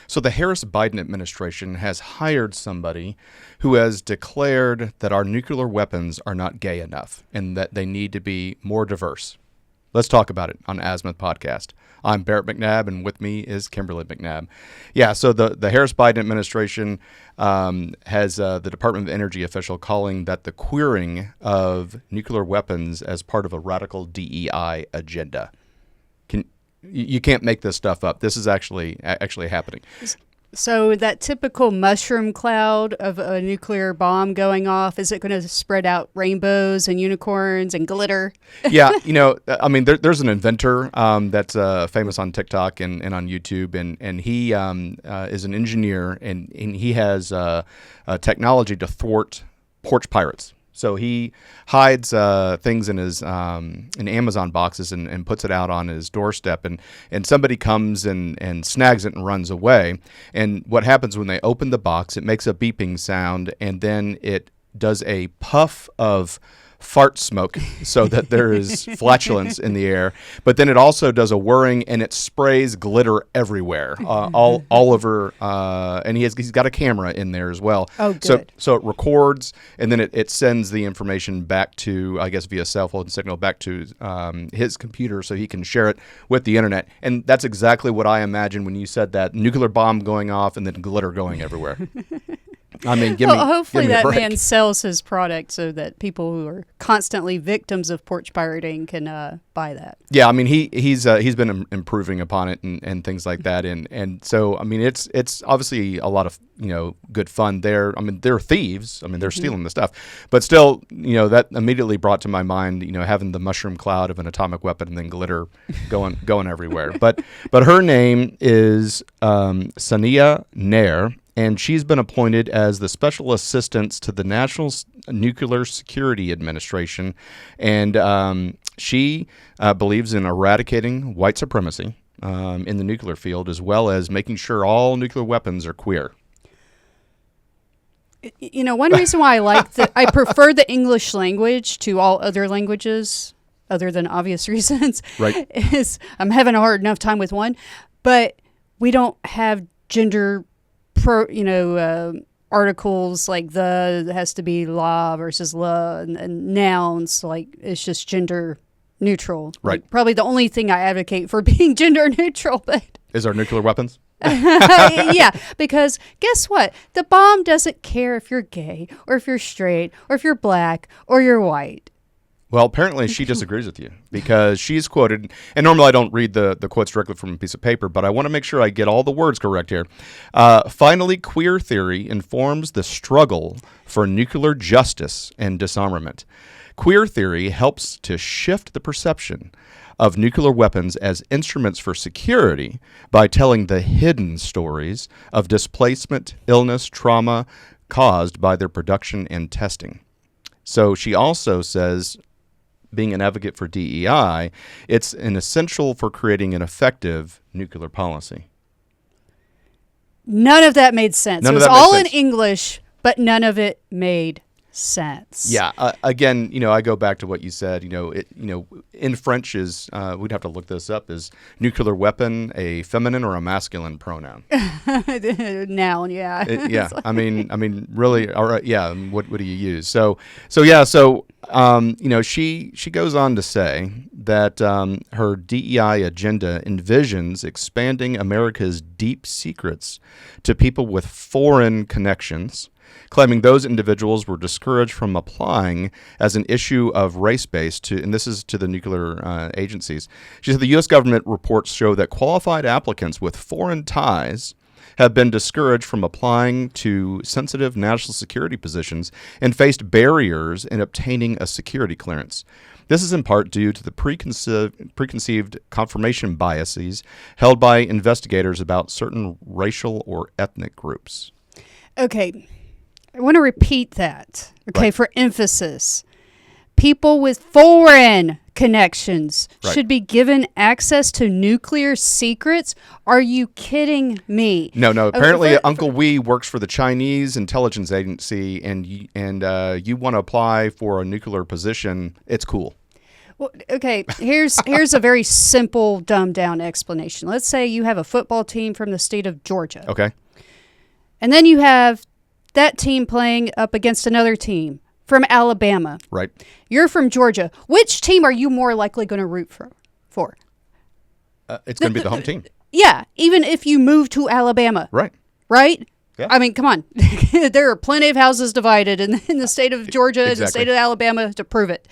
So the Harris-Biden administration has hired somebody who has declared that our nuclear weapons are not gay enough and that they need to be more diverse. Let's talk about it on Azimuth Podcast. I'm Barrett McNabb, and with me is Kimberly McNabb. Yeah, so the Harris-Biden administration has the Department of Energy official calling that the queering of nuclear weapons as part of a radical DEI agenda. You can't make this stuff up. This is actually happening. So that typical mushroom cloud of a nuclear bomb going off, is it going to spread out rainbows and unicorns and glitter? Yeah, I mean, there's an inventor that's famous on TikTok and on YouTube, and he is an engineer, and he has technology to thwart porch pirates. So he hides things in his in Amazon boxes and puts it out on his doorstep, and somebody comes and snags it and runs away. And what happens when they open the box? It makes a beeping sound, and then it does a puff of fart smoke so that there is flatulence in the air, but then it also does a whirring and it sprays glitter everywhere, all over, and he's got a camera in there as well. Oh, good. So it records, and then it sends the information back to, I guess via cell phone signal, back to his computer so he can share it with the internet. And that's exactly what I imagine when you said that nuclear bomb going off and then glitter going everywhere. I mean, hopefully that break. man sells his product so that people who are constantly victims of porch pirating can buy that. Yeah, I mean, he's been improving upon it and things like that, and so I mean, it's obviously a lot of good fun there. I mean, they're thieves. I mean, they're stealing the stuff, but still, that immediately brought to my mind, having the mushroom cloud of an atomic weapon and then glitter going everywhere. But her name is Sneha Nair. And she's been appointed as the special assistant to the National Nuclear Security Administration. And she believes in eradicating white supremacy in the nuclear field, as well as making sure all nuclear weapons are queer. One reason why I prefer the English language to all other languages, other than obvious reasons, right, is I'm having a hard enough time with one, but we don't have gender articles like the has to be la versus la, and nouns, like it's just gender neutral. Right. Like, probably the only thing I advocate for being gender neutral, but is our nuclear weapons. Yeah, because guess what? The bomb doesn't care if you're gay or if you're straight or if you're black or you're white. Well, apparently she disagrees with you, because she's quoted, and normally I don't read the quotes directly from a piece of paper, but I want to make sure I get all the words correct here. Finally, queer theory informs the struggle for nuclear justice and disarmament. Queer theory helps to shift the perception of nuclear weapons as instruments for security by telling the hidden stories of displacement, illness, trauma caused by their production and testing. So she also says, being an advocate for DEI, it's an essential for creating an effective nuclear policy. None of that made sense. It was all in English, but none of it made sense. Yeah. Again, I go back to what you said. In French is we'd have to look this up. Is nuclear weapon a feminine or a masculine pronoun? Noun. Yeah. Yeah. I mean, really. All right. Yeah. What do you use? So yeah. So she goes on to say that her DEI agenda envisions expanding America's deep secrets to people with foreign connections, claiming those individuals were discouraged from applying as an issue of race-based and this is to the nuclear agencies. She said the U.S. government reports show that qualified applicants with foreign ties have been discouraged from applying to sensitive national security positions and faced barriers in obtaining a security clearance. This is in part due to the preconceived confirmation biases held by investigators about certain racial or ethnic groups. Okay. I want to repeat that, okay, right, for emphasis. People with foreign connections should be given access to nuclear secrets? Are you kidding me? No. Apparently, Uncle Wee works for the Chinese intelligence agency, and you want to apply for a nuclear position. It's cool. Well, okay, here's a very simple, dumbed down explanation. Let's say you have a football team from the state of Georgia. Okay. And then you have that team playing up against another team from Alabama. Right. You're from Georgia. Which team are you more likely going to root for? It's going to be the home team. Yeah, even if you move to Alabama. Right. Right? Yeah. I mean, come on. There are plenty of houses divided in the state of Georgia and the state of Alabama to prove it.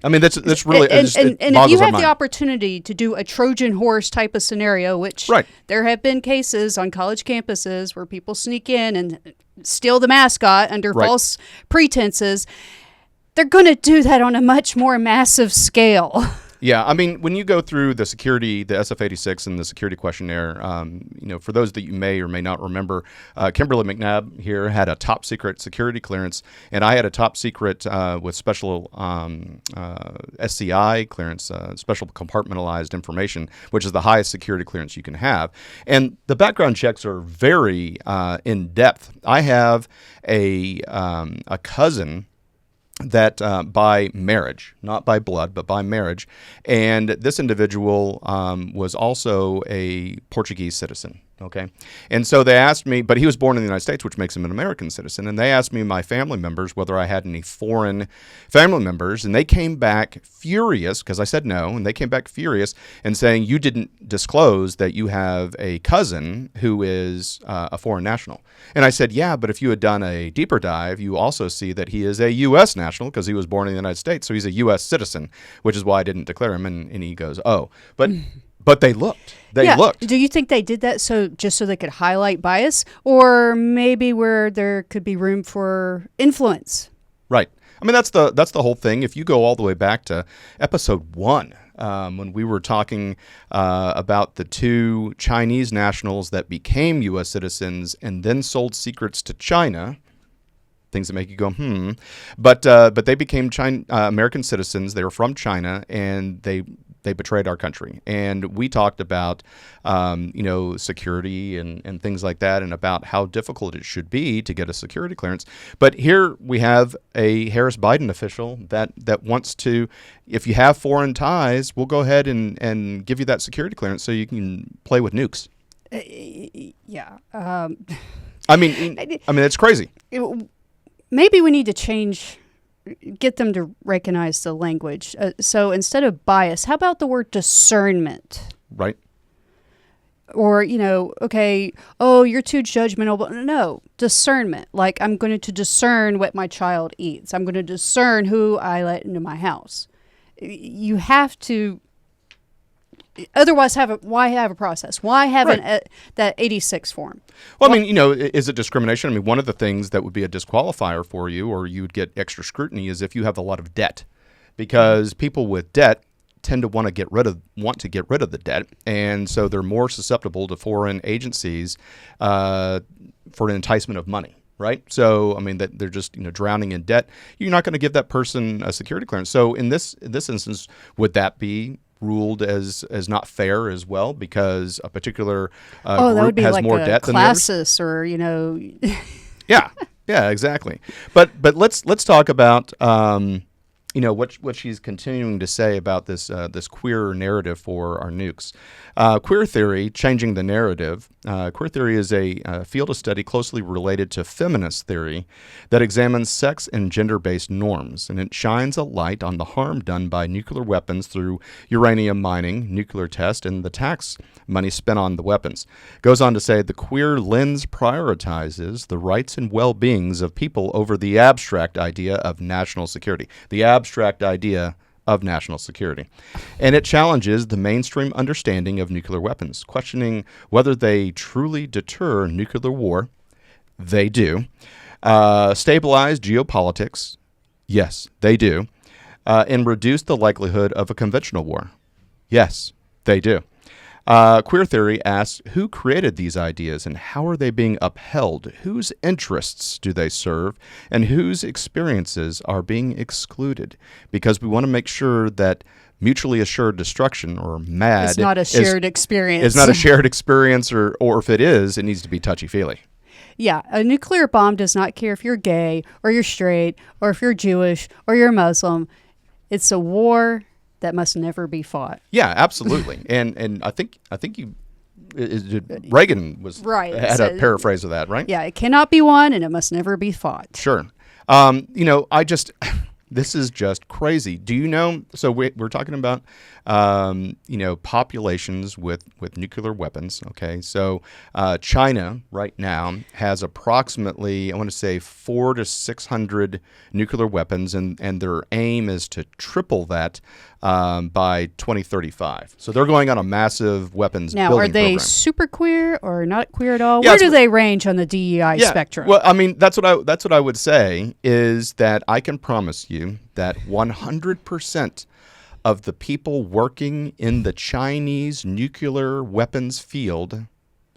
I mean, that's really and if you have mind. the opportunity to do a Trojan horse type of scenario, which there have been cases on college campuses where people sneak in and steal the mascot under false pretenses, they're going to do that on a much more massive scale. Yeah, I mean, when you go through the security, the SF-86 and the security questionnaire, for those that you may or may not remember, Kimberly McNabb here had a top secret security clearance, and I had a top secret with special SCI clearance, special compartmentalized information, which is the highest security clearance you can have. And the background checks are very in depth. I have a cousin that by marriage, not by blood, but by marriage. And this individual was also a Portuguese citizen. Okay. And so they asked me, but he was born in the United States, which makes him an American citizen. And they asked me, my family members, whether I had any foreign family members. And they came back furious because I said no. And they came back furious and saying, you didn't disclose that you have a cousin who is a foreign national. And I said, yeah, but if you had done a deeper dive, you also see that he is a U.S. national because he was born in the United States. So he's a U.S. citizen, which is why I didn't declare him. And he goes, oh, but they looked. They looked. Do you think they did that just so they could highlight bias, or maybe where there could be room for influence? Right. I mean, that's the whole thing. If you go all the way back to episode 1, when we were talking about the 2 Chinese nationals that became U.S. citizens and then sold secrets to China, things that make you go, But they became American citizens. They were from China, and they betrayed our country. And we talked about, security and things like that, and about how difficult it should be to get a security clearance. But here we have a Harris Biden official that wants to, if you have foreign ties, we'll go ahead and give you that security clearance so you can play with nukes. Yeah. I mean, it's crazy. Maybe we need to get them to recognize the language. So instead of bias, how about the word discernment? Right. Or, okay, oh, you're too judgmental. No, discernment. Like, I'm going to discern what my child eats. I'm going to discern who I let into my house. You have to. Otherwise, why have a process? Why have that 86 form? Well, I mean, is it discrimination? I mean, one of the things that would be a disqualifier for you, or you would get extra scrutiny, is if you have a lot of debt, because people with debt tend to want to get rid of the debt, and so they're more susceptible to foreign agencies for an enticement of money. Right. So, I mean, that they're just, drowning in debt. You're not going to give that person a security clearance. So in this instance, would that be ruled as not fair as well, because a particular group has more debt than the others? Classis, or Yeah, exactly. But let's talk about what she's continuing to say about this queer narrative for our nukes. Queer theory, changing the narrative. Queer theory is a field of study closely related to feminist theory that examines sex and gender-based norms, and it shines a light on the harm done by nuclear weapons through uranium mining, nuclear test, and the tax money spent on the weapons. Goes on to say the queer lens prioritizes the rights and well-beings of people over the abstract idea of national security. The abstract idea of national security. And it challenges the mainstream understanding of nuclear weapons, questioning whether they truly deter nuclear war. They do. Stabilize geopolitics. Yes, they do. And reduce the likelihood of a conventional war. Yes, they do. Queer theory asks, who created these ideas and how are they being upheld? Whose interests do they serve? And whose experiences are being excluded? Because we want to make sure that mutually assured destruction, or MAD, it's not a shared experience. It's not a shared experience, or if it is, it needs to be touchy-feely. Yeah, a nuclear bomb does not care if you're gay or you're straight or if you're Jewish or you're Muslim. It's a war that must never be fought. Yeah, absolutely. and I think Reagan Right. had a paraphrase of that, right? Yeah, it cannot be won and it must never be fought. Sure. This is just crazy. Do you know? So we're talking about, populations with nuclear weapons. Okay, so China right now has approximately, I want to say, 400 to 600 nuclear weapons, and their aim is to triple that by 2035. So they're going on a massive weapons now, building are they program. super queer or not queer at all? Yeah, Where do they range on the DEI spectrum? Well, I mean, that's what I would say is that I can promise you that 100% of the people working in the Chinese nuclear weapons field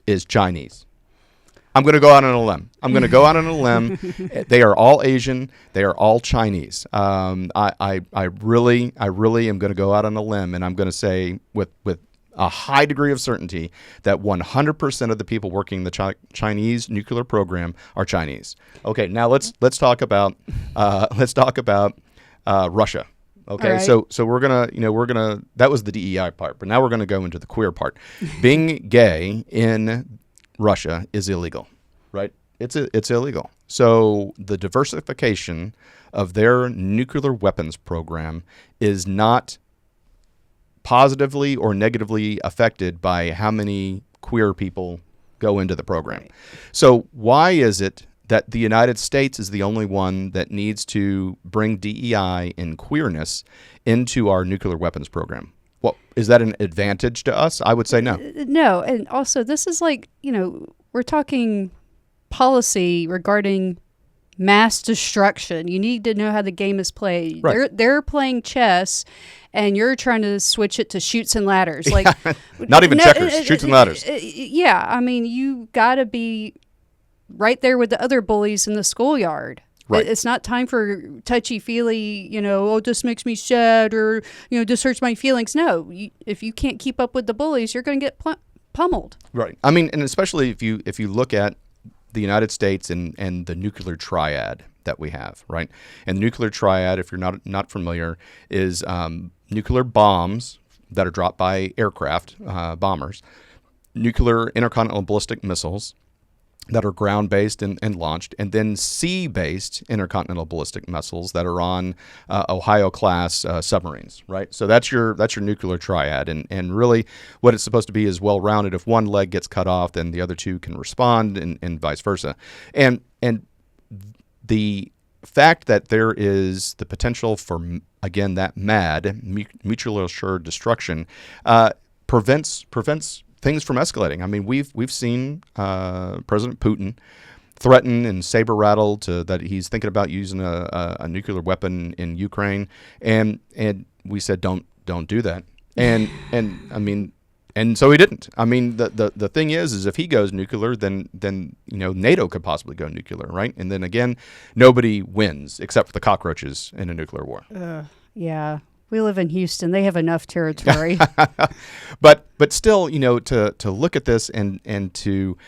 is Chinese. I'm going to go out on a limb. They are all Asian. They are all Chinese. I really am going to go out on a limb, and I'm going to say with a high degree of certainty that 100% of the people working the Chinese nuclear program are Chinese. Okay, now let's talk about Russia. Okay, right. so we're gonna that was the DEI part, but now we're gonna go into the queer part. Being gay in Russia is illegal, right? It's illegal. So the diversification of their nuclear weapons program is not positively or negatively affected by how many queer people go into the program. Right. So why is it that the United States is the only one that needs to bring DEI and queerness into our nuclear weapons program? Well, is that an advantage to us? I would say no. No, and also this is like, we're talking policy regarding mass destruction. You need to know how the game is played. Right. They're playing chess, and you're trying to switch it to shoots and ladders. Like Not even checkers, shoots and ladders. Yeah, I mean, you got to be right there with the other bullies in the schoolyard. Right. It's not time for touchy-feely, this makes me sad or, this hurts my feelings. No, if you can't keep up with the bullies, you're going to get pummeled. Right. I mean, and especially if you look at the United States and the nuclear triad that we have, right? And the nuclear triad, if you're not familiar, is nuclear bombs that are dropped by aircraft, bombers, nuclear intercontinental ballistic missiles that are ground-based and launched, and then sea-based intercontinental ballistic missiles that are on Ohio-class submarines, right? So that's your nuclear triad, and really what it's supposed to be is well-rounded. If one leg gets cut off, then the other two can respond, and vice versa. And the fact that there is the potential for, again, that MAD, mutually assured destruction, prevents things from escalating. I mean, we've seen President Putin threaten and saber rattle that he's thinking about using a nuclear weapon in Ukraine, and we said don't do that. And I mean, and so he didn't. I mean, the thing is if he goes nuclear, then NATO could possibly go nuclear, right? And then again, nobody wins except for the cockroaches in a nuclear war. Yeah. We live in Houston. They have enough territory. But still, to look at this and to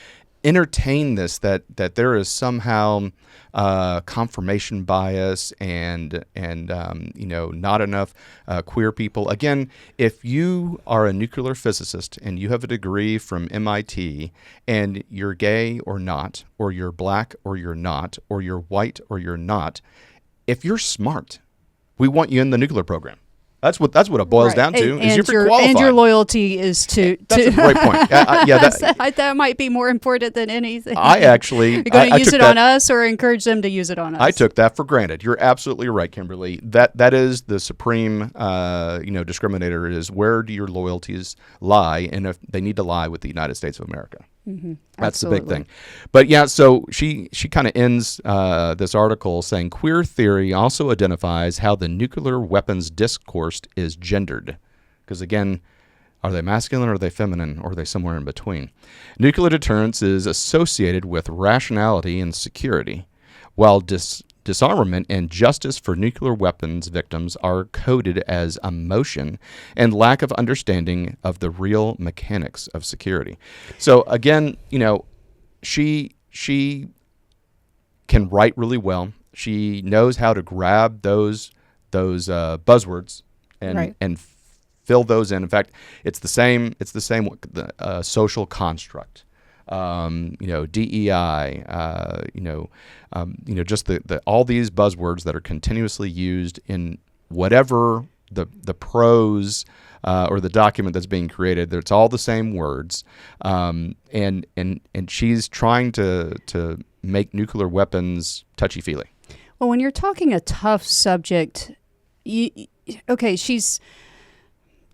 entertain this, that there is somehow confirmation bias and not enough queer people. Again, if you are a nuclear physicist and you have a degree from MIT and you're gay or not, or you're black or you're not, or you're white or you're not, if you're smart, we want you in the nuclear program. That's what it boils down to. Is you're qualified. And your loyalty is to. That's a great point. That might be more important than anything. I actually. You're going to use it on us or encourage them to use it on us. I took that for granted. You're absolutely right, Kimberly. That is the supreme, discriminator is where do your loyalties lie, and if they need to lie with the United States of America. Mm-hmm. That's the big thing. But yeah, so she kind of ends this article saying queer theory also identifies how the nuclear weapons discourse is gendered. Because again, are they masculine or are they feminine or are they somewhere in between? Nuclear deterrence is associated with rationality and security, while disarmament and justice for nuclear weapons victims are coded as emotion and lack of understanding of the real mechanics of security. So again, she she can write really well. She knows how to grab those buzzwords and fill those in. In fact, it's the same social construct. DEI. Just the all these buzzwords that are continuously used in whatever the prose or the document that's being created. It's all the same words, and she's trying to make nuclear weapons touchy-feely. Well, when you're talking a tough subject, she's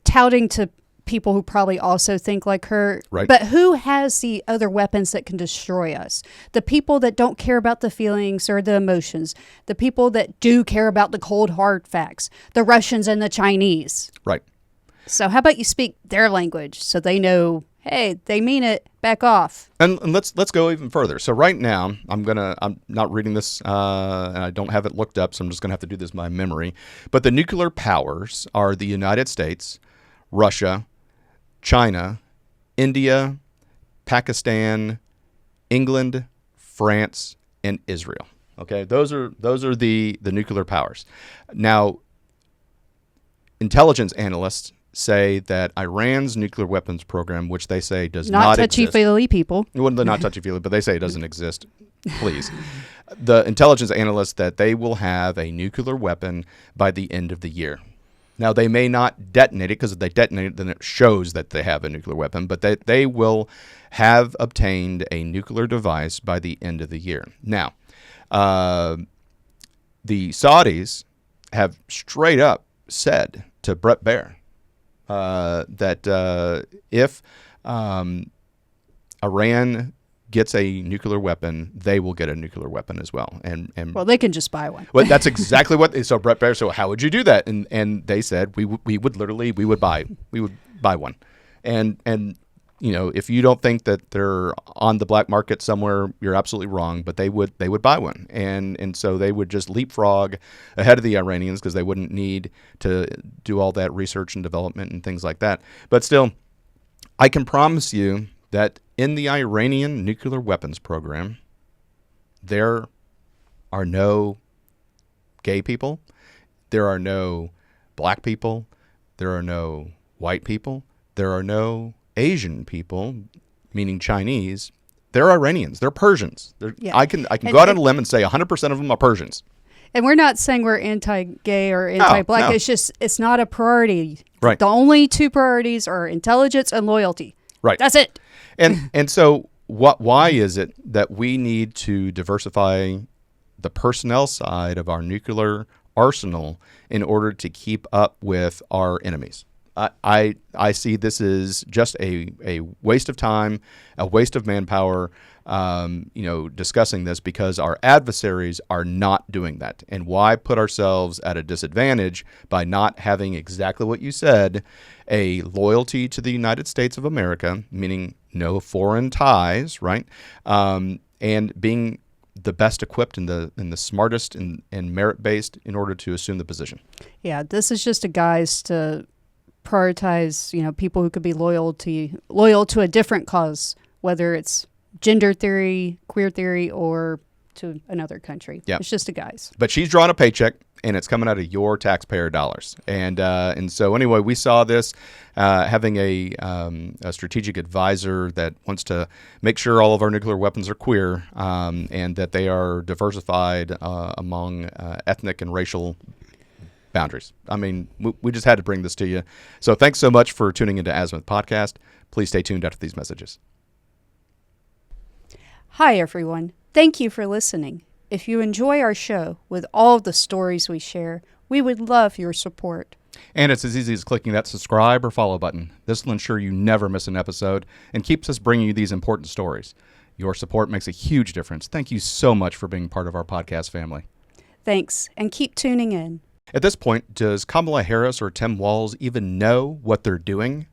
touting to people who probably also think like her. Right. But who has the other weapons that can destroy us? The people that don't care about the feelings or the emotions. The people that do care about the cold, hard facts. The Russians and the Chinese. Right. So how about you speak their language so they know, hey, they mean it, back off. And let's go even further. So right now, I'm not reading this, and I don't have it looked up, so I'm just going to have to do this by memory. But the nuclear powers are the United States, Russia, China, India, Pakistan, England, France, and Israel. Okay, those are the nuclear powers. Now, intelligence analysts say that Iran's nuclear weapons program, which they say does not exist. Not touchy-feely people. Well, they're not touchy-feely, but they say it doesn't exist. Please. The intelligence analysts that they will have a nuclear weapon by the end of the year. Now, they may not detonate it, because if they detonate it, then it shows that they have a nuclear weapon, but they will have obtained a nuclear device by the end of the year. Now, the Saudis have straight up said to Brett Baer that if Iran gets a nuclear weapon, they will get a nuclear weapon as well. And well, they can just buy one. Well, that's exactly what. So Brett Baer. So how would you do that? And they said we would buy one. And if you don't think that they're on the black market somewhere, you're absolutely wrong. But they would buy one. And so they would just leapfrog ahead of the Iranians, because they wouldn't need to do all that research and development and things like that. But still, I can promise you that in the Iranian nuclear weapons program, there are no gay people, there are no black people, there are no white people, there are no Asian people, meaning Chinese. They're Iranians. They're Persians. I can go out on a limb and say 100% of them are Persians. And we're not saying we're anti-gay or anti-black. No. It's just, it's not a priority. Right. The only two priorities are intelligence and loyalty. Right. That's it. And so why is it that we need to diversify the personnel side of our nuclear arsenal in order to keep up with our enemies? I see this as just a waste of time, a waste of manpower, discussing this, because our adversaries are not doing that. And why put ourselves at a disadvantage by not having exactly what you said, a loyalty to the United States of America, meaning no foreign ties, right? And being the best equipped and the smartest and merit-based in order to assume the position. Yeah, this is just a guise to prioritize, people who could be loyal to a different cause, whether it's gender theory, queer theory, or to another country. Yeah. It's just a guise. But she's drawing a paycheck, and it's coming out of your taxpayer dollars. And so anyway, we saw this having a strategic advisor that wants to make sure all of our nuclear weapons are queer, and that they are diversified among ethnic and racial boundaries. I mean, we just had to bring this to you. So thanks so much for tuning into Azimuth Podcast. Please stay tuned after these messages. Hi, everyone. Thank you for listening. If you enjoy our show with all of the stories we share, we would love your support. And it's as easy as clicking that subscribe or follow button. This will ensure you never miss an episode and keeps us bringing you these important stories. Your support makes a huge difference. Thank you so much for being part of our podcast family. Thanks, and keep tuning in. At this point, does Kamala Harris or Tim Walz even know what they're doing?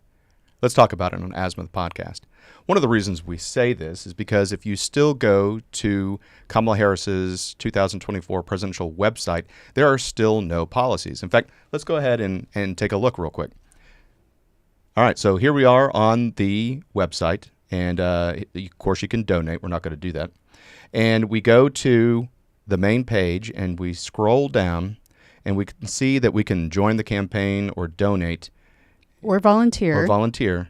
Let's talk about it on Azimuth Podcast. One of the reasons we say this is because if you still go to Kamala Harris's 2024 presidential website, there are still no policies. In fact, let's go ahead and take a look real quick. All right, so here we are on the website, and of course you can donate. We're not going to do that. And we go to the main page and we scroll down and we can see that we can join the campaign or donate or volunteer.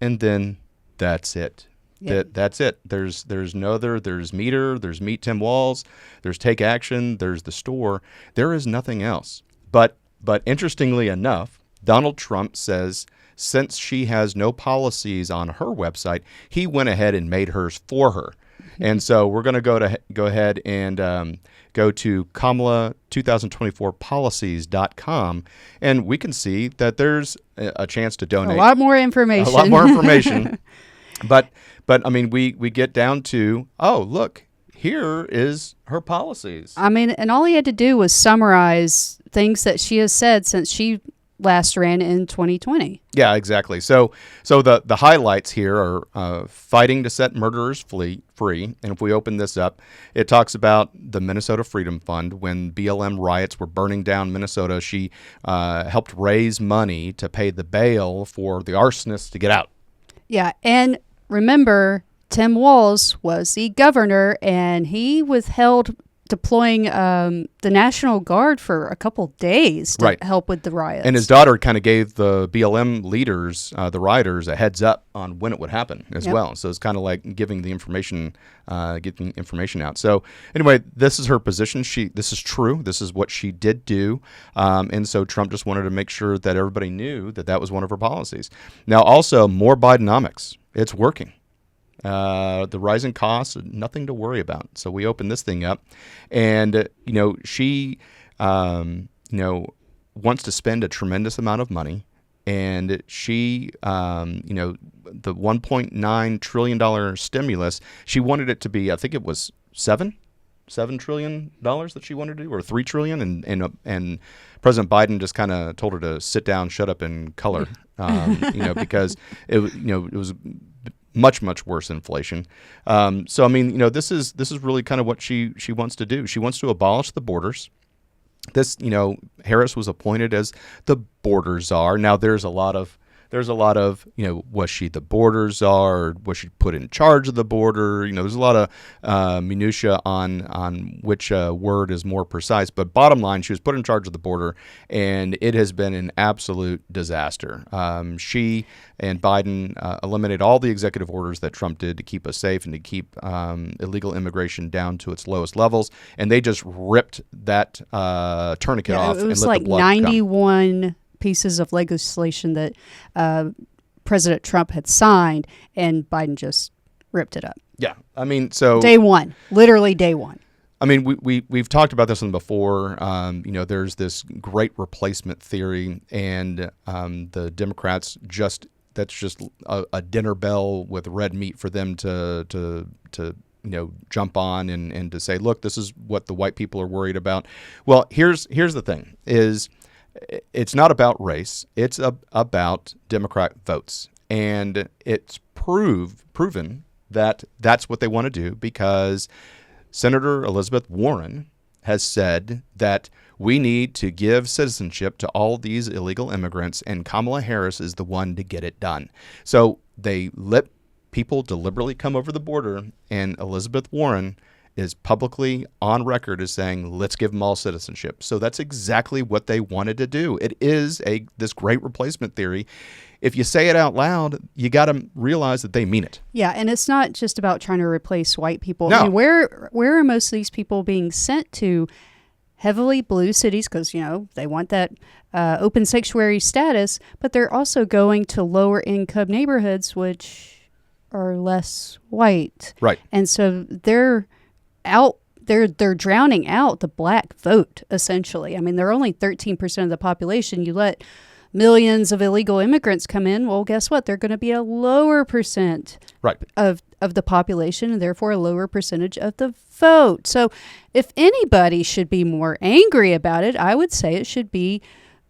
And then that's it. Yeah. That's it. There's no other. There's Meter. There's Meet Tim Walz. There's Take Action. There's the store. There is nothing else. But interestingly enough, Donald Trump says since she has no policies on her website, he went ahead and made hers for her. And so we're going to go ahead and go to Kamala2024policies.com, and we can see that there's a chance to donate. A lot more information. A lot more information. But I mean, we get down to, oh, look, here is her policies. I mean, and all he had to do was summarize things that she has said since she last ran in 2020. Yeah, exactly. So the highlights here are fighting to set murderers free. And if we open this up, it talks about the Minnesota Freedom Fund. When BLM riots were burning down Minnesota, she helped raise money to pay the bail for the arsonists to get out. Yeah, and remember, Tim Walz was the governor, and he withheld deploying the National Guard for a couple days to help with the riots. And his daughter kind of gave the BLM leaders, the rioters, a heads up on when it would happen as well. So it's kind of like giving the information, getting information out. So anyway, this is her position. This is true. This is what she did do. And so Trump just wanted to make sure that everybody knew that was one of her policies. Now, also, more Bidenomics. It's working. The rising costs, nothing to worry about. So we open this thing up, and she wants to spend a tremendous amount of money, and she the $1.9 trillion stimulus, she wanted it to be, I think it was $7 trillion that she wanted to do, or $3 trillion, and President Biden just kind of told her to sit down, shut up, and color, because it was much worse inflation. So I mean, this is really kind of what she wants to do. She wants to abolish the borders. This, Harris was appointed as the border czar. Now there's a lot of, was she the border czar? Was she put in charge of the border? There's a lot of minutia on which word is more precise. But bottom line, she was put in charge of the border, and it has been an absolute disaster. She and Biden eliminated all the executive orders that Trump did to keep us safe and to keep illegal immigration down to its lowest levels, and they just ripped that tourniquet off. It was and let like the blood 91 come. Pieces of legislation that President Trump had signed, and Biden just ripped it up. Yeah, I mean, so day one, literally day one. I mean, we've talked about this one before. There's this great replacement theory, and the Democrats that's just a dinner bell with red meat for them to jump on and to say, look, this is what the white people are worried about. Well, here's the thing is, it's not about race. It's about Democrat votes. And it's proven that that's what they want to do, because Senator Elizabeth Warren has said that we need to give citizenship to all these illegal immigrants, and Kamala Harris is the one to get it done. So they let people deliberately come over the border, and Elizabeth Warren is publicly on record as saying, let's give them all citizenship. So that's exactly what they wanted to do. It is this great replacement theory. If you say it out loud, you got to realize that they mean it. Yeah, and it's not just about trying to replace white people. No. I mean, where are most of these people being sent to? Heavily blue cities, because, they want that open sanctuary status, but they're also going to lower income neighborhoods, which are less white. Right. And so they're drowning out the black vote, essentially. I mean, they're only 13% of the population. You let millions of illegal immigrants come in, well, guess what? They're going to be a lower percent of the population, and therefore a lower percentage of the vote. So if anybody should be more angry about it, I would say it should be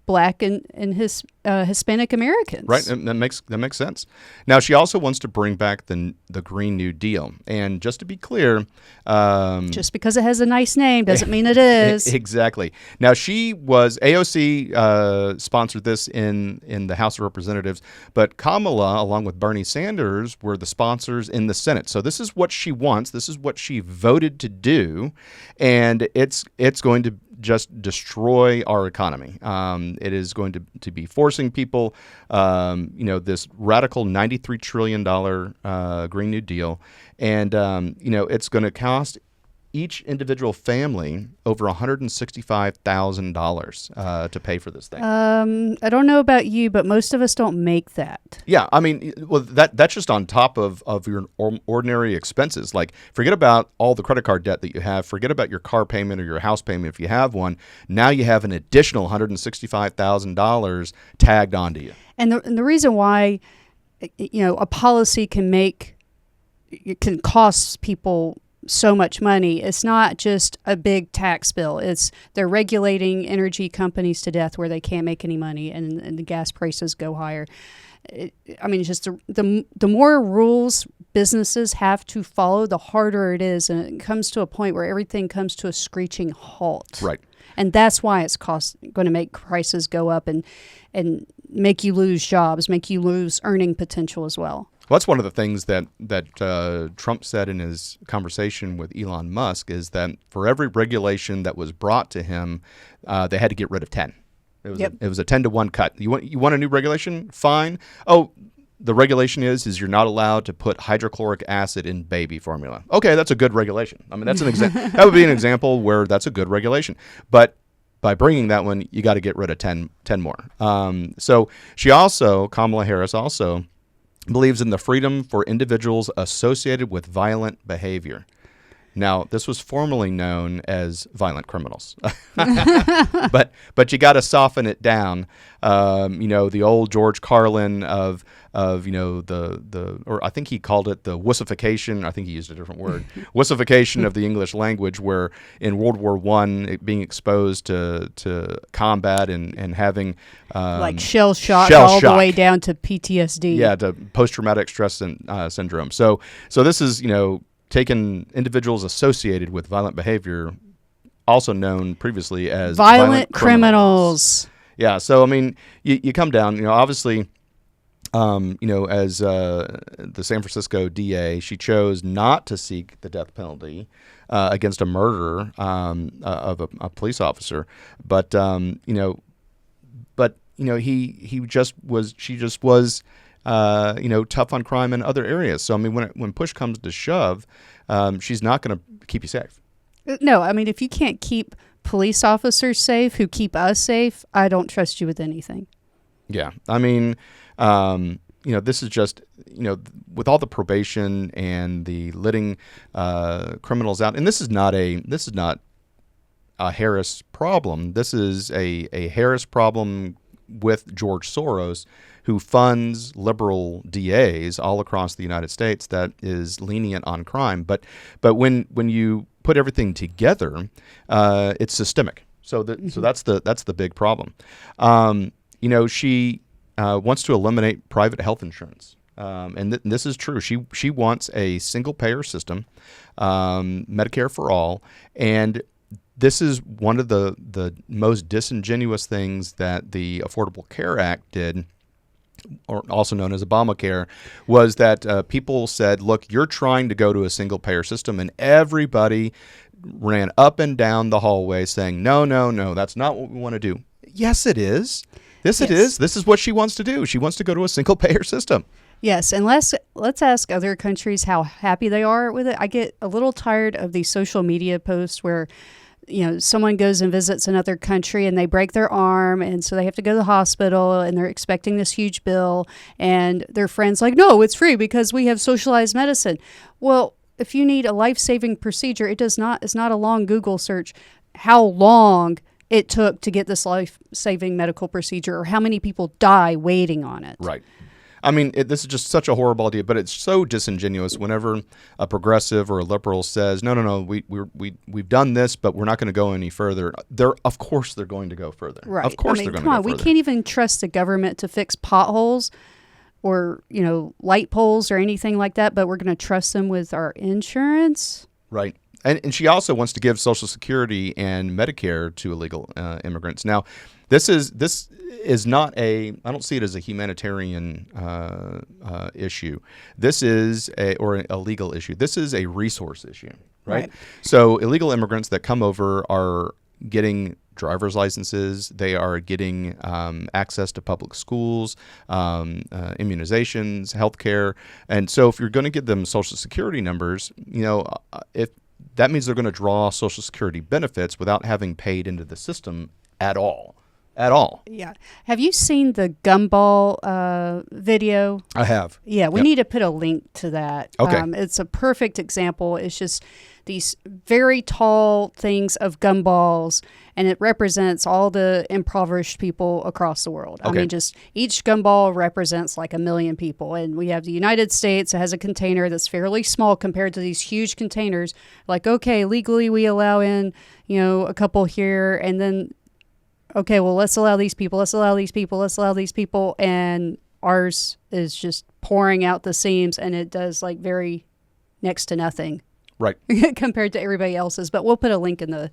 Black and Hispanic Americans. Right, and that makes sense. Now, she also wants to bring back the Green New Deal, and just to be clear, just because it has a nice name doesn't mean it is. Exactly. Now, AOC sponsored this in the House of Representatives, but Kamala, along with Bernie Sanders, were the sponsors in the Senate. So this is what she wants. This is what she voted to do, and it's going to just destroy our economy. It is going to be forcing people, this radical $93 trillion Green New Deal, and it's going to cost each individual family over $165,000 to pay for this thing. I don't know about you, but most of us don't make that. Yeah, I mean, well, that's just on top of your ordinary expenses. Like, forget about all the credit card debt that you have. Forget about your car payment or your house payment if you have one. Now you have an additional $165,000 tagged onto you. And the reason why, a policy can cost people so much money. It's not just a big tax bill. They're regulating energy companies to death where they can't make any money, and the gas prices go higher. It's just the more rules businesses have to follow, the harder it is, and it comes to a point where everything comes to a screeching halt. Right. And that's why it's going to make prices go up and make you lose jobs, make you lose earning potential as well. Well, that's one of the things that Trump said in his conversation with Elon Musk, is that for every regulation that was brought to him, they had to get rid of 10. It was a 10-to-1 cut. You want a new regulation? Fine. Oh, the regulation is you're not allowed to put hydrochloric acid in baby formula. Okay, that's a good regulation. I mean, that's an example. That would be an example where that's a good regulation. But by bringing that one, you got to get rid of 10 more. So Kamala Harris also believes in the freedom for individuals associated with violent behavior. Now, this was formerly known as violent criminals, but you got to soften it down. The old George Carlin of or I think he called it the wussification. I think he used a different word, wussification of the English language, where in World War I, being exposed to combat and having like shell shock all the way down to PTSD. Yeah, to post-traumatic stress syndrome. So this is taken individuals associated with violent behavior, also known previously as violent criminals. Yeah, so I mean, you come down, obviously, as the San Francisco DA, she chose not to seek the death penalty against a murderer of a police officer, but he just was. She just was. Tough on crime in other areas. So, I mean, when push comes to shove, she's not going to keep you safe. No, I mean, if you can't keep police officers safe who keep us safe, I don't trust you with anything. Yeah. I mean, this is just, with all the probation and the letting criminals out, and this is not a Harris problem. This is a Harris problem with George Soros, who funds liberal DAs all across the United States that is lenient on crime. But when you put everything together, it's systemic. So that's the big problem. She wants to eliminate private health insurance. And this is true. She wants a single payer system, Medicare for all, and this is one of the most disingenuous things that the Affordable Care Act did, or also known as Obamacare, was that people said, look, you're trying to go to a single payer system, and everybody ran up and down the hallway saying, no, that's not what we want to do. Yes, it is. It is. This is what she wants to do. She wants to go to a single payer system. Yes, and let's ask other countries how happy they are with it. I get a little tired of these social media posts where someone goes and visits another country and they break their arm, and so they have to go to the hospital, and they're expecting this huge bill, and their friend's like, no, it's free because we have socialized medicine. Well, if you need a life-saving procedure, it's not a long Google search how long it took to get this life-saving medical procedure or how many people die waiting on it. Right. I mean, this is just such a horrible idea, but it's so disingenuous whenever a progressive or a liberal says, no, we've done this, but we're not going to go any further. Of course they're going to go further. Right. Of course they're going to go further. We can't even trust the government to fix potholes or, light poles or anything like that, but we're going to trust them with our insurance. Right. And she also wants to give Social Security and Medicare to illegal immigrants. Now, this is not I don't see it as a humanitarian issue. This is a legal issue. This is a resource issue, right? So illegal immigrants that come over are getting driver's licenses. They are getting access to public schools, immunizations, healthcare. And so if you're going to give them Social Security numbers, if that means they're going to draw Social Security benefits without having paid into the system at all. Yeah. Have you seen the gumball video? I have. Yeah, we need to put a link to that. Okay. It's a perfect example. It's just these very tall things of gumballs, and it represents all the impoverished people across the world. Okay. I mean, just each gumball represents like 1 million people. And we have the United States. It has a container that's fairly small compared to these huge containers. Like, okay, legally we allow in, a couple here, and then okay, well, let's allow these people, and ours is just pouring out the seams, and it does like very next to nothing, right, compared to everybody else's. But we'll put a link in the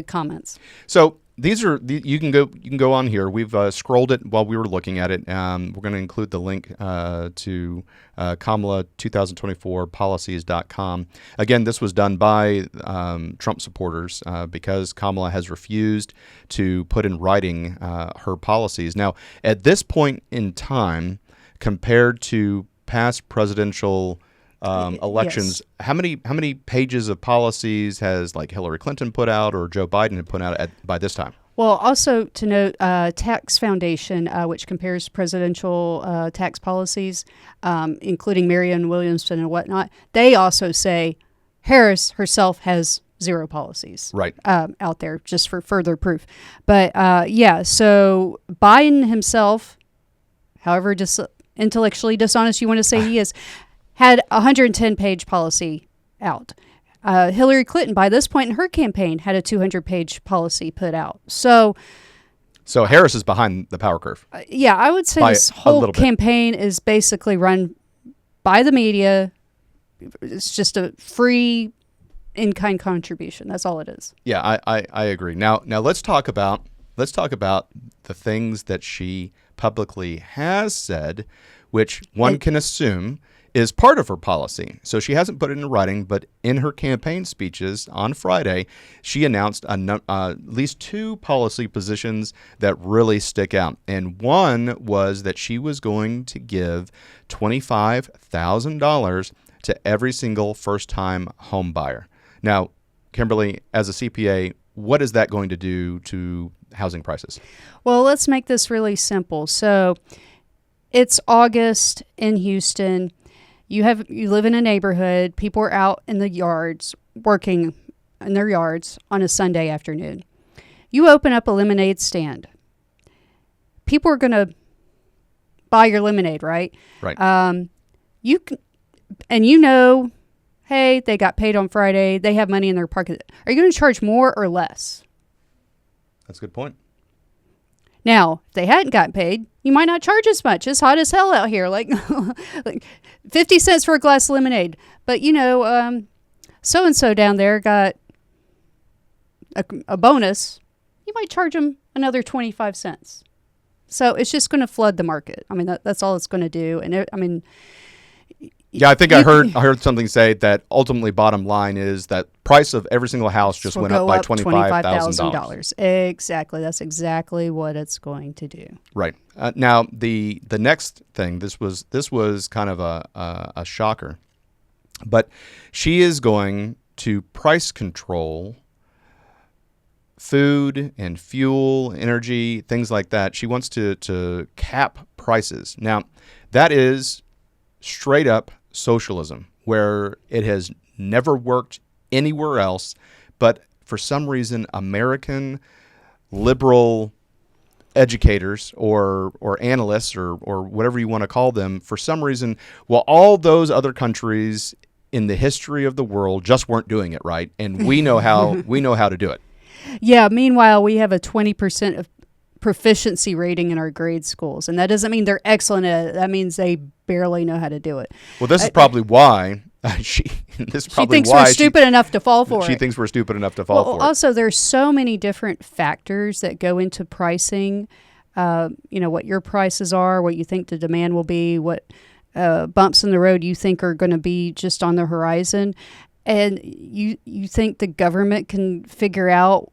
comments. So these are you can go on here. We've scrolled it while we were looking at it. We're going to include the link to Kamala 2024 policies.com. Again, this was done by Trump supporters because Kamala has refused to put in writing her policies. Now, at this point in time, compared to past presidential elections, yes. how many pages of policies has like Hillary Clinton put out or Joe Biden had put out by this time? Well, also to note, Tax Foundation, which compares presidential tax policies, including Marianne Williamson and whatnot, they also say Harris herself has 0 policies out there, just for further proof. But so Biden himself, however intellectually dishonest you want to say he is, had a 110-page policy out. Hillary Clinton, by this point in her campaign, had a 200-page policy put out. So Harris is behind the power curve. I would say this whole campaign is basically run by the media. It's just a free in-kind contribution. That's all it is. Yeah, I agree. Now let's talk about the things that she publicly has said, which one can assume is part of her policy. So she hasn't put it in writing, but in her campaign speeches on Friday, she announced at least 2 policy positions that really stick out. And one was that she was going to give $25,000 to every single first-time home buyer. Now, Kimberly, as a CPA, what is that going to do to housing prices? Well, let's make this really simple. So it's August in Houston. You live in a neighborhood. People are out in the yards, working in their yards on a Sunday afternoon. You open up a lemonade stand. People are going to buy your lemonade, right? Right. Hey, they got paid on Friday. They have money in their pocket. Are you going to charge more or less? That's a good point. Now, if they hadn't gotten paid, you might not charge as much. It's hot as hell out here, like 50 cents for a glass of lemonade. But, so-and-so down there got a bonus. You might charge them another 25 cents. So it's just going to flood the market. I mean, that's all it's going to do. And yeah, I think I heard something say that ultimately bottom line is that price of every single house just went up by $25,000. Exactly. That's exactly what it's going to do. Right. Now, the next thing, this was kind of a shocker, but she is going to price control food and fuel, energy, things like that. She wants to cap prices. Now, that is straight up socialism, where it has never worked anywhere else, but for some reason American liberal educators or analysts or whatever you want to call them, for some reason, well, all those other countries in the history of the world just weren't doing it right, and we know how to do it. Yeah. Meanwhile, we have a 20% of proficiency rating in our grade schools, and that doesn't mean they're excellent at it. That means they barely know how to do it. Well, this is probably why she thinks we're stupid enough to fall for it. She thinks we're stupid enough to fall for it. Also, there's so many different factors that go into pricing. What your prices are, what you think the demand will be, what bumps in the road you think are going to be just on the horizon, and you think the government can figure out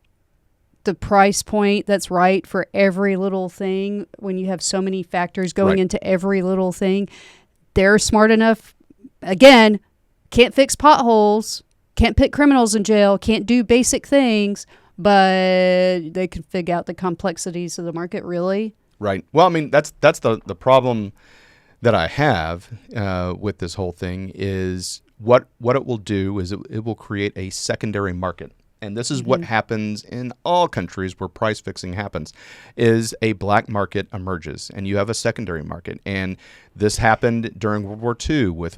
the price point that's right for every little thing when you have so many factors going into every little thing. They're smart enough, again, can't fix potholes, can't put criminals in jail, can't do basic things, but they can figure out the complexities of the market, really. Right. Well, I mean, that's the problem that I have with this whole thing is what it will do is it will create a secondary market. And this is what happens in all countries where price fixing happens, is a black market emerges, and you have a secondary market. And this happened during World War II with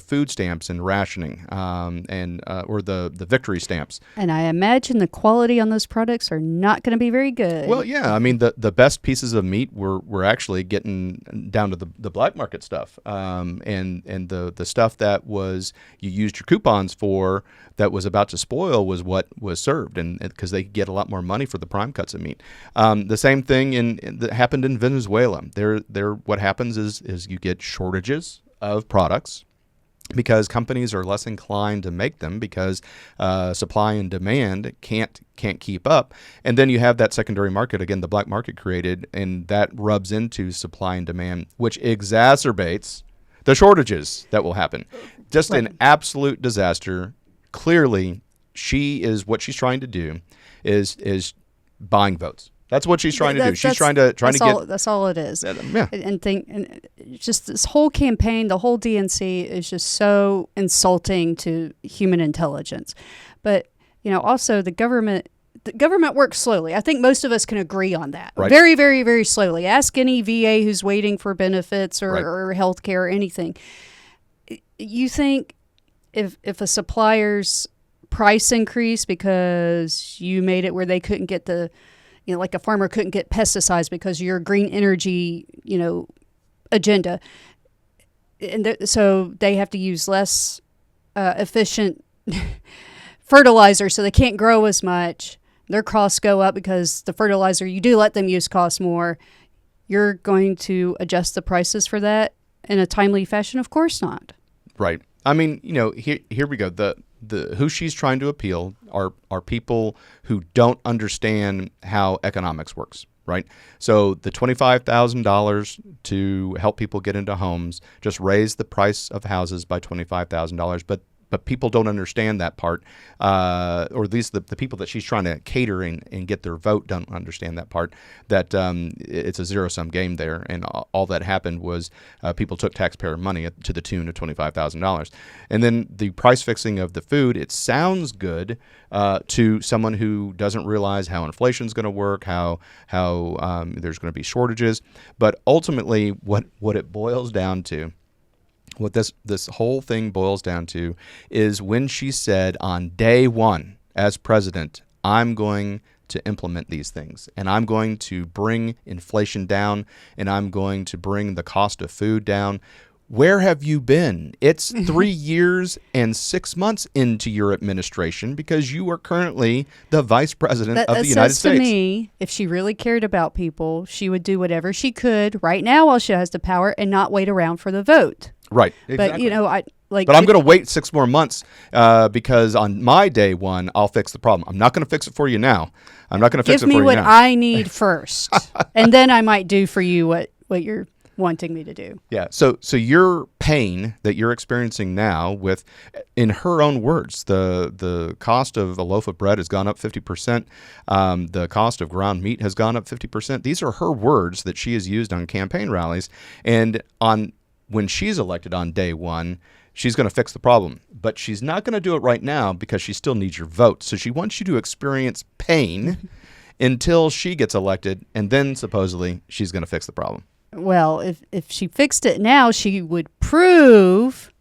food stamps and rationing, or the victory stamps. And I imagine the quality on those products are not going to be very good. Well, yeah, I mean the best pieces of meat were actually getting down to the black market stuff, and the stuff that was you used your coupons for that was about to spoil was what was served, and because they could get a lot more money for the prime cuts of meat. The same thing that happened in Venezuela. What happens is you get shortages of products because companies are less inclined to make them because supply and demand can't keep up, and then you have that secondary market again, the black market created, and that rubs into supply and demand, which exacerbates the shortages that will happen. Just an absolute disaster. Clearly, what she's trying to do is buying votes. That's what she's trying to do. She's trying to get. That's all it is. Yeah. And just this whole campaign, the whole DNC is just so insulting to human intelligence. But also the government works slowly. I think most of us can agree on that. Right. Very, very, very slowly. Ask any VA who's waiting for benefits or health care or anything. You think if a supplier's price increase because you made it where they couldn't get like a farmer couldn't get pesticides because of your green energy, agenda, and so they have to use less efficient fertilizer, so they can't grow as much. Their costs go up because the fertilizer you do let them use costs more. You're going to adjust the prices for that in a timely fashion? Of course not. Right. I mean, here we go. The who she's trying to appeal are people who don't understand how economics works, right? So the $25,000 to help people get into homes just raised the price of houses by $25,000, but people don't understand that part, or at least the people that she's trying to cater and get their vote don't understand that part, that it's a zero-sum game there, and all that happened was people took taxpayer money to the tune of $25,000. And then the price fixing of the food, it sounds good to someone who doesn't realize how inflation is going to work, how there's going to be shortages, but ultimately what it boils down to, what this whole thing boils down to is when she said on day one as president, I'm going to implement these things, and I'm going to bring inflation down, and I'm going to bring the cost of food down. Where have you been? It's 3 years and 6 months into your administration because you are currently the vice president of the United States. To me, if she really cared about people, she would do whatever she could right now while she has the power and not wait around for the vote. Right. Exactly. But But I'm going to wait 6 more months because on my day one, I'll fix the problem. I'm not going to fix it for you now. I'm not going to fix it for you now. Give me what I need first, and then I might do for you what you're wanting me to do. Yeah. So your pain that you're experiencing now with, in her own words, the cost of a loaf of bread has gone up 50%. The cost of ground meat has gone up 50%. These are her words that she has used on campaign rallies. And when she's elected on day one, she's going to fix the problem. But she's not going to do it right now because she still needs your vote. So she wants you to experience pain until she gets elected, and then supposedly she's going to fix the problem. Well, if she fixed it now, she would prove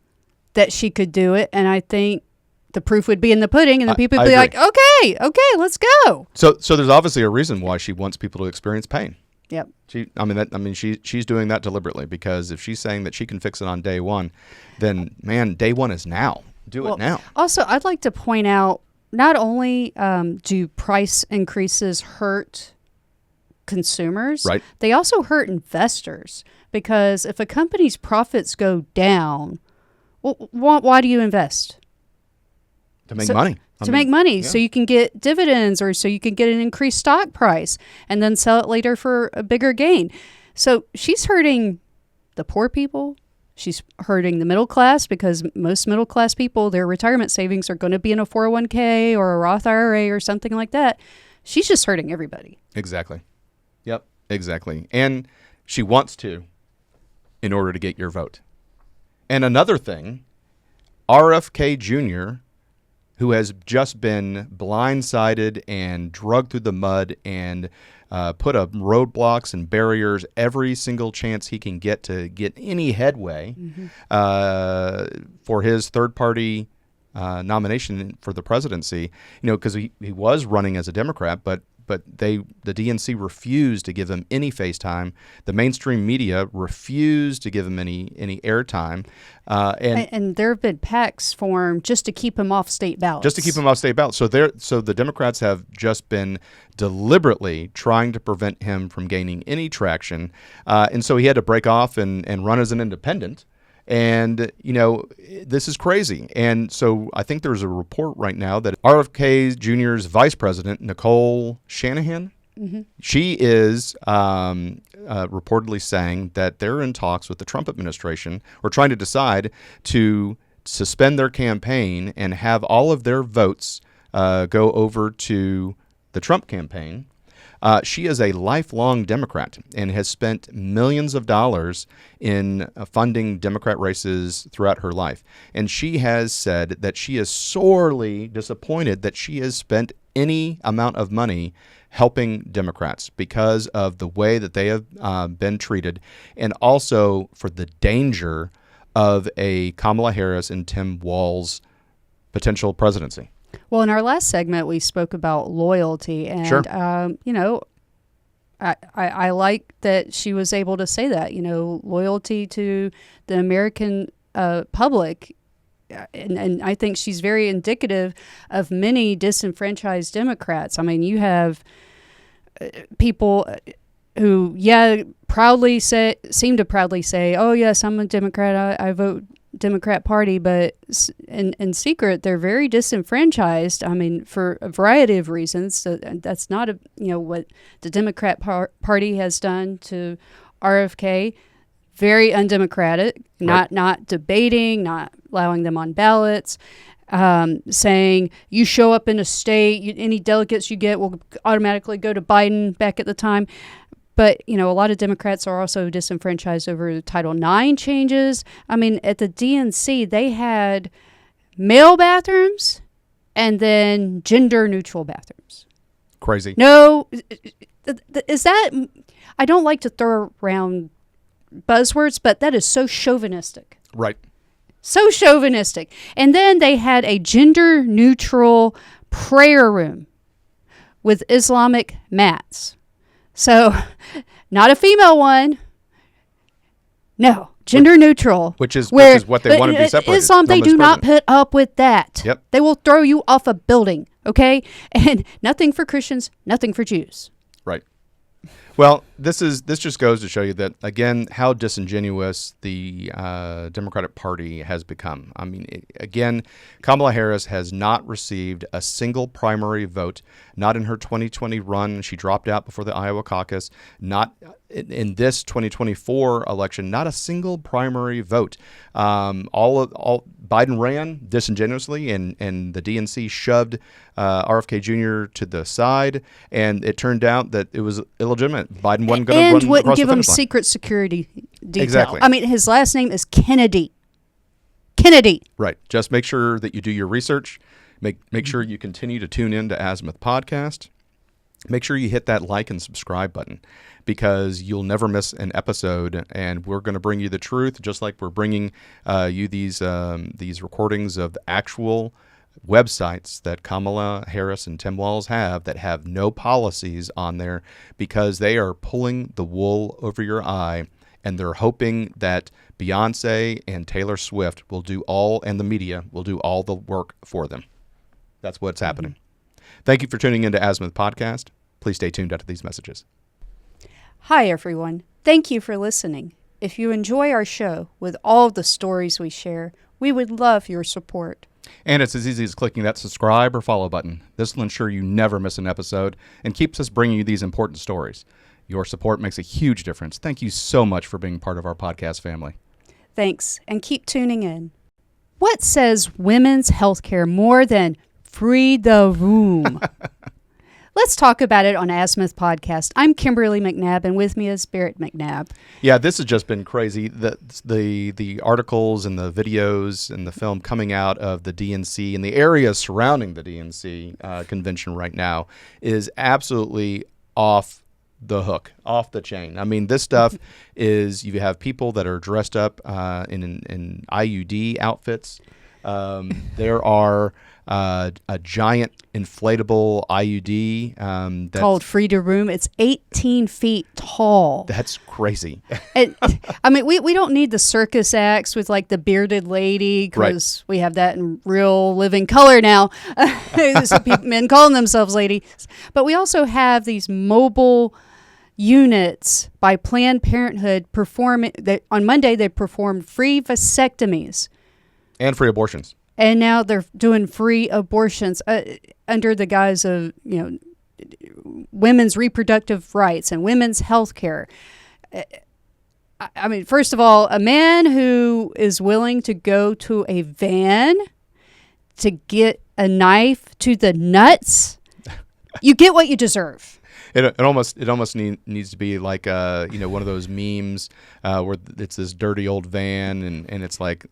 that she could do it, and I think the proof would be in the pudding, and the people would be like, okay, let's go. So there's obviously a reason why she wants people to experience pain. Yep. She's doing that deliberately, because if she's saying that she can fix it on day one, then man, day one is now. Do it now. Also, I'd like to point out, not only do price increases hurt consumers, right, they also hurt investors, because if a company's profits go down, well, why do you invest? To make money. Make money, so you can get dividends, or so you can get an increased stock price and then sell it later for a bigger gain. So she's hurting the poor people. She's hurting the middle class, because most middle class people, their retirement savings are going to be in a 401k or a Roth IRA or something like that. She's just hurting everybody. Exactly. Yep, exactly. And she wants to, in order to get your vote. And another thing, RFK Jr., who has just been blindsided and dragged through the mud and put up roadblocks and barriers every single chance he can get to get any headway for his third-party nomination for the presidency. Because he was running as a Democrat, but the DNC refused to give him any face time. The mainstream media refused to give him any airtime. And there have been PACs formed just to keep him off state ballots. So the Democrats have just been deliberately trying to prevent him from gaining any traction. And so he had to break off and run as an independent. And, this is crazy. And so I think there's a report right now that RFK Jr.'s vice president, Nicole Shanahan, she is reportedly saying that they're in talks with the Trump administration, or trying to decide to suspend their campaign and have all of their votes go over to the Trump campaign. She is a lifelong Democrat and has spent millions of dollars in funding Democrat races throughout her life. And she has said that she is sorely disappointed that she has spent any amount of money helping Democrats because of the way that they have been treated, and also for the danger of a Kamala Harris and Tim Walz potential presidency. Well, in our last segment, we spoke about loyalty, and sure. I like that she was able to say that. Loyalty to the American public, and I think she's very indicative of many disenfranchised Democrats. I mean, you have people who, seem to proudly say, "Oh yes, I'm a Democrat. I vote Democrat Party," but in secret, they're very disenfranchised. I mean, for a variety of reasons. So that's not what the Democrat Party has done to RFK. Very undemocratic. Right. Not debating, not allowing them on ballots. Saying you show up in a state, any delegates you get will automatically go to Biden back at the time. But, a lot of Democrats are also disenfranchised over Title IX changes. I mean, at the DNC, they had male bathrooms and then gender-neutral bathrooms. Crazy. No, is that... I don't like to throw around buzzwords, but that is so chauvinistic. Right. So chauvinistic. And then they had a gender-neutral prayer room with Islamic mats. So, not a female one. No, gender neutral. Which is what they want to be separated. Islam, they do not put up with that. Yep. They will throw you off a building, okay? And nothing for Christians, nothing for Jews. Right. Well, this just goes to show you that, again, how disingenuous the Democratic Party has become. I mean, again, Kamala Harris has not received a single primary vote, not in her 2020 run. She dropped out before the Iowa caucus. Not in this 2024 election, not a single primary vote. All Biden ran disingenuously, and the DNC shoved RFK Jr. to the side, and it turned out that it was illegitimate. Biden wasn't going to run and wouldn't across give the him finish line. secret security detail. Exactly. I mean, his last name is Kennedy. Kennedy. Right. Just make sure that you do your research. Make sure you continue to tune in to Azimuth Podcast. make sure you hit that like and subscribe button, because you'll never miss an episode, and we're going to bring you the truth, just like we're bringing you these recordings of the actual websites that Kamala Harris and Tim Walz have that have no policies on there, because they are pulling the wool over your eye, and they're hoping that Beyonce and Taylor Swift will do all, and the media will do all the work for them. That's what's happening. Thank you for tuning into Azimuth Podcast. Please stay tuned after these messages. Hi, everyone. Thank you for listening. If you enjoy our show with all the stories we share, we would love your support. And it's as easy as clicking that subscribe or follow button. This will ensure you never miss an episode and keeps us bringing you these important stories. Your support makes a huge difference. Thank you so much for being part of our podcast family. Thanks, and keep tuning in. What says women's healthcare more than Freda Womb? Let's talk about it on Azimuth Podcast. I'm Kimberly McNabb, and with me is Barrett McNabb. Yeah, this has just been crazy. The articles and the videos and the film coming out of the DNC and the area surrounding the DNC convention right now is absolutely off the hook, off the chain. I mean, this stuff is, you have people that are dressed up in IUD outfits. There are a giant inflatable IUD called Freda Womb. It's 18 feet tall. That's crazy. And, I mean, we don't need the circus acts with like the bearded lady, because we have that in real living color now. So men calling themselves ladies. But we also have these mobile units by Planned Parenthood on Monday. They performed free vasectomies and free abortions. And now they're doing free abortions under the guise of, women's reproductive rights and women's health care. I mean, first of all, a man who is willing to go to a van to get a knife to the nuts, you get what you deserve. It almost needs to be like one of those memes where it's this dirty old van and it's like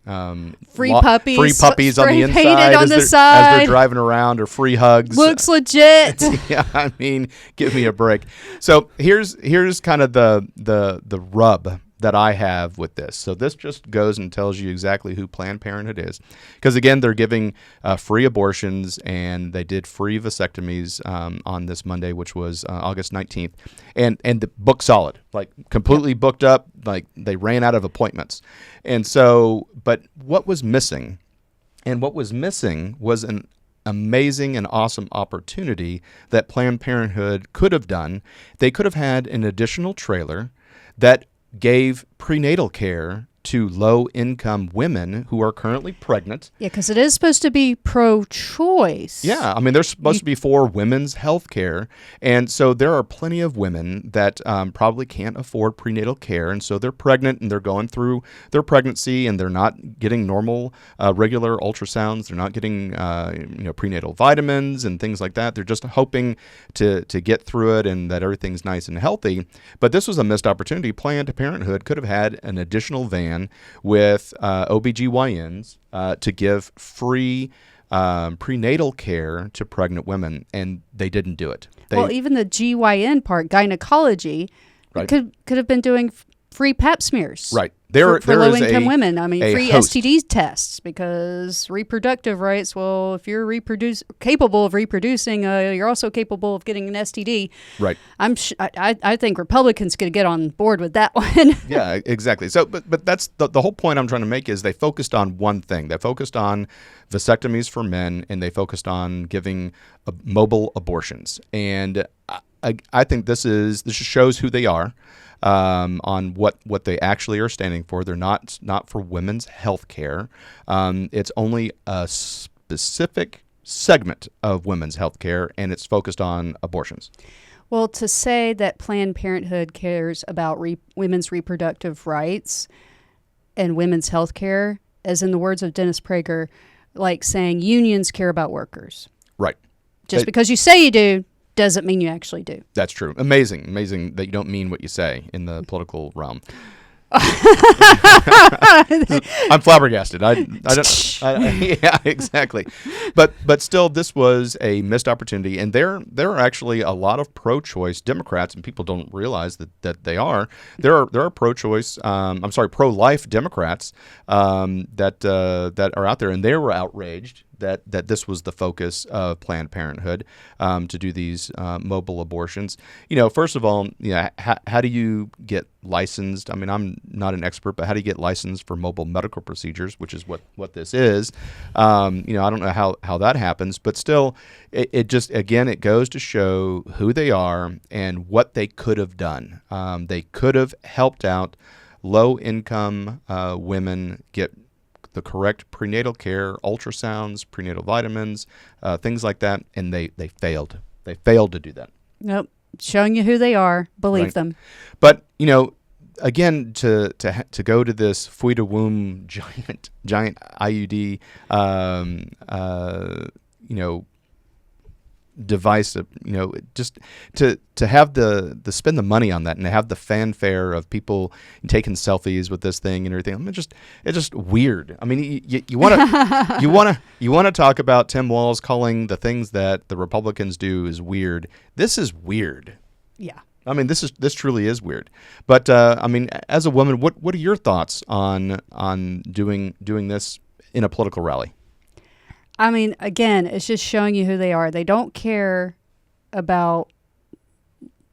free puppies on the inside as they're driving around, or free hugs. Looks legit. Yeah, I mean, give me a break. So here's kind of the rub that I have with this. So this just goes and tells you exactly who Planned Parenthood is. Because again, they're giving free abortions, and they did free vasectomies on this Monday, which was August 19th. And the booked solid, like completely booked up, like they ran out of appointments. And so, but what was missing? And what was missing was an amazing and awesome opportunity that Planned Parenthood could have done. They could have had an additional trailer that gave prenatal care to low-income women who are currently pregnant. Yeah, because it is supposed to be pro-choice. Yeah, I mean, they're supposed to be for women's health care. And so there are plenty of women that probably can't afford prenatal care. And so they're pregnant, and they're going through their pregnancy, and they're not getting normal, regular ultrasounds. They're not getting prenatal vitamins and things like that. They're just hoping to get through it and that everything's nice and healthy. But this was a missed opportunity. Planned Parenthood could have had an additional van with OBGYNs to give free prenatal care to pregnant women, and they didn't do it. Well, even the GYN part, gynecology, could have been doing free pap smears. Right. For low-income women. I mean, free host. STD tests, because reproductive rights, well, if you're capable of reproducing, you're also capable of getting an STD. Right. I think Republicans could get on board with that one. Yeah, exactly. So, but that's the whole point I'm trying to make is they focused on one thing. They focused on vasectomies for men, and they focused on giving mobile abortions. And I think this just shows who they are. On what they actually are standing for. They're not for women's health care. It's only a specific segment of women's health care, and it's focused on abortions. Well, to say that Planned Parenthood cares about women's reproductive rights and women's health care, as in the words of Dennis Prager, like saying unions care about workers. Right. Just because you say you do doesn't mean you actually do. That's true. Amazing that you don't mean what you say in the political realm. I'm flabbergasted. I don't. Yeah, exactly. but still, this was a missed opportunity, and there are actually a lot of pro-choice Democrats, and people don't realize that they are. There are pro-choice, pro-life Democrats that are out there, and they were outraged that this was the focus of Planned Parenthood, to do these mobile abortions. First of all, how do you get licensed? I mean, I'm not an expert, but how do you get licensed for mobile medical procedures, which is what this is? I don't know how that happens, but still, it just, again, it goes to show who they are and what they could have done. They could have helped out low-income women get the correct prenatal care, ultrasounds, prenatal vitamins, things like that, and they failed. They failed to do that. Nope. Showing you who they are, believe them. But again, to go to this Freda Womb giant IUD, device, just to have the spend the money on that and to have the fanfare of people taking selfies with this thing and everything. I mean, it's just weird. I mean, you want to talk about Tim Walz calling the things that the Republicans do is weird. This is weird. Yeah. I mean, this truly is weird. But I mean, as a woman, what are your thoughts on doing this in a political rally? I mean, again, it's just showing you who they are. They don't care about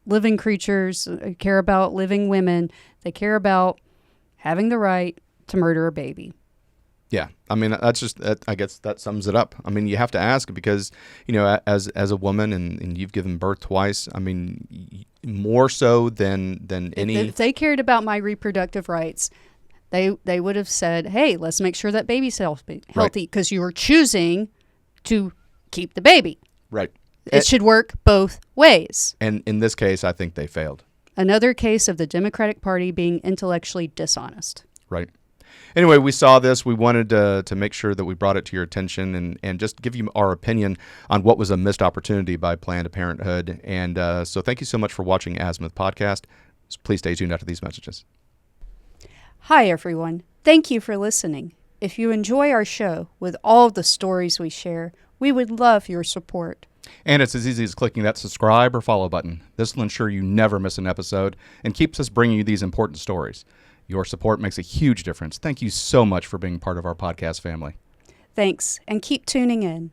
living creatures, they care about living women. They care about having the right to murder a baby. Yeah. I mean, I guess that sums it up. I mean, you have to ask because, as a woman and you've given birth twice, I mean, more so than any. If they cared about my reproductive rights, They would have said, hey, let's make sure that baby's healthy because you were choosing to keep the baby. Right. It should work both ways. And in this case, I think they failed. Another case of the Democratic Party being intellectually dishonest. Right. Anyway, we saw this. We wanted to make sure that we brought it to your attention and just give you our opinion on what was a missed opportunity by Planned Parenthood. And so thank you so much for watching Azimuth Podcast. Please stay tuned after these messages. Hi, everyone. Thank you for listening. If you enjoy our show with all of the stories we share, we would love your support. And it's as easy as clicking that subscribe or follow button. This will ensure you never miss an episode and keeps us bringing you these important stories. Your support makes a huge difference. Thank you so much for being part of our podcast family. Thanks, and keep tuning in.